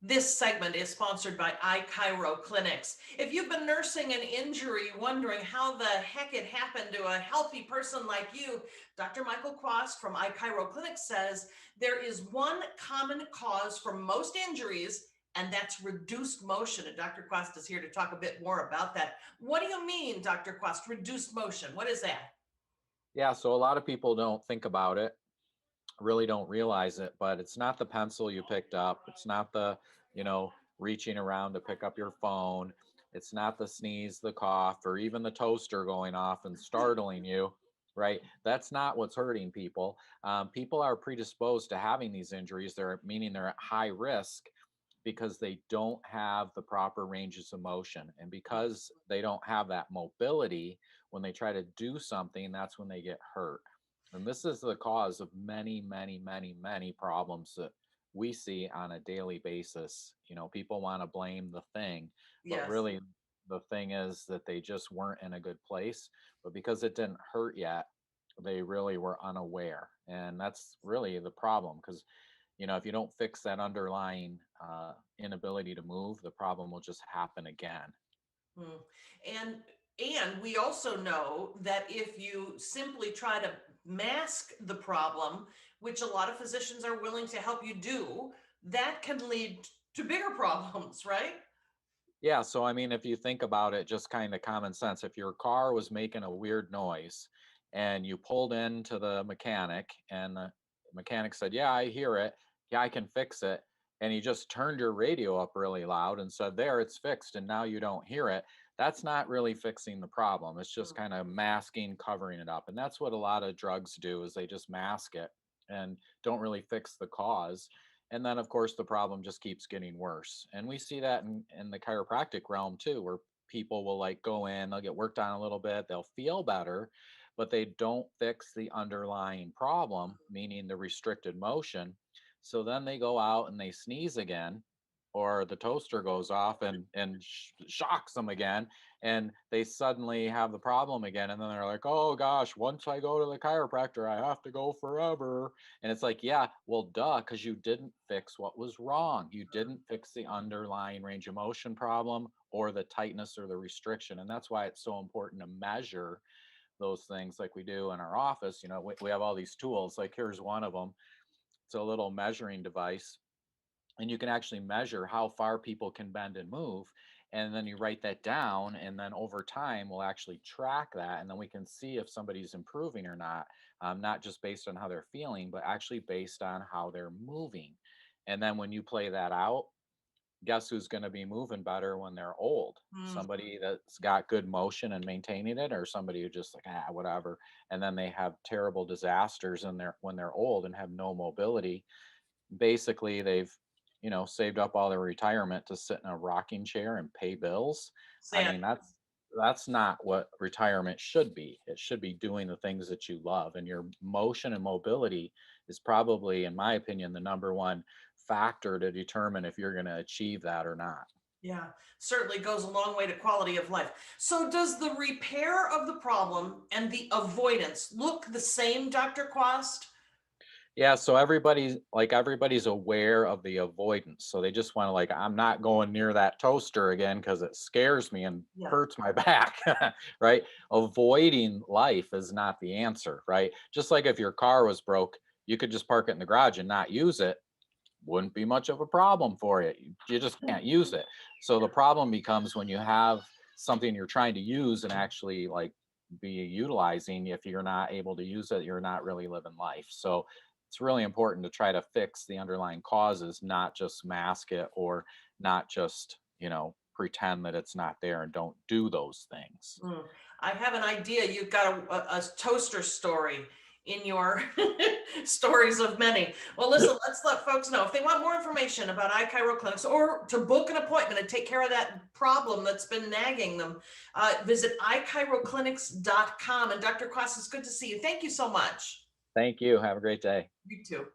This segment is sponsored by iChiro Clinics. If you've been nursing an injury, wondering how the heck it happened to a healthy person like you, Dr. Michael Quast from iChiro Clinics says there is one common cause for most injuries, and that's reduced motion. And Dr. Quast is here to talk a bit more about that. What do you mean, Dr. Quast, reduced motion? What is that? Yeah, so a lot of people don't think about it, really don't realize it, but it's not the pencil you picked up. It's not the, reaching around to pick up your phone. It's not the sneeze, the cough, or even the toaster going off and startling you, right? That's not what's hurting people. People are predisposed to having these injuries. They're meaning they're at high risk because they don't have the proper ranges of motion. And because they don't have that mobility, when they try to do something, that's when they get hurt. And this is the cause of many, many, many, many problems that we see on a daily basis. People want to blame the thing, but Yes. really the thing is that they just weren't in a good place. But because it didn't hurt yet, they really were unaware. And that's really the problem because if you don't fix that underlying inability to move, the problem will just happen again. Mm. And we also know that if you simply try to mask the problem, which a lot of physicians are willing to help you do, that can lead to bigger problems, right? Yeah, so I mean, if you think about it, just kind of common sense, if your car was making a weird noise and you pulled into the mechanic and the mechanic said, "Yeah, I hear it. Yeah, I can fix it." And he just turned your radio up really loud and said, "There, it's fixed," and now you don't hear it. That's not really fixing the problem. It's just Mm. kind of masking, covering it up. And that's what a lot of drugs do is they just mask it and don't really fix the cause. And then of course the problem just keeps getting worse, and we see that in the chiropractic realm too, where people will like go in, they'll get worked on a little bit, they'll feel better, but they don't fix the underlying problem, meaning the restricted motion. So then they go out and they sneeze again, or the toaster goes off and shocks them again, and they suddenly have the problem again, and then they're like, "Oh gosh, once I go to the chiropractor I have to go forever." And it's like, yeah, well, duh, because you didn't fix what was wrong. You didn't fix the underlying range of motion problem or the tightness or the restriction. And that's why it's so important to measure those things like we do in our office. We have all these tools. Like here's one of them. It's a little measuring device, and you can actually measure how far people can bend and move, and then you write that down, and then over time we'll actually track that, and then we can see if somebody's improving or not, not just based on how they're feeling but actually based on how they're moving. And then when you play that out, guess who's going to be moving better when they're old? Mm. Somebody that's got good motion and maintaining it, or somebody who just like whatever, and then they have terrible disasters in their when they're old and have no mobility. Basically they've saved up all their retirement to sit in a rocking chair and pay bills. I Sad. mean, that's not what retirement should be. It should be doing the things that you love, and your motion and mobility is probably, in my opinion, the number one factor to determine if you're going to achieve that or not. Yeah, certainly goes a long way to quality of life. So, does the repair of the problem and the avoidance look the same, Dr. Quast? Yeah, so everybody's aware of the avoidance. So they just want to like, I'm not going near that toaster again because it scares me and Yeah. hurts my back, right? Avoiding life is not the answer, right? Just like if your car was broke, you could just park it in the garage and not use it. Wouldn't be much of a problem for you. You just can't use it. So the problem becomes when you have something you're trying to use and actually like be utilizing. If you're not able to use it, you're not really living life. So it's really important to try to fix the underlying causes, not just mask it, or not just pretend that it's not there and don't do those things. Mm. I have an idea. You've got a toaster story in your stories of many. Well, listen, let's let folks know if they want more information about iChiro Clinics or to book an appointment and take care of that problem that's been nagging them. Visit iChiroclinics.com. And Dr. Cross, it's good to see you. Thank you so much. Thank you. Have a great day. You too.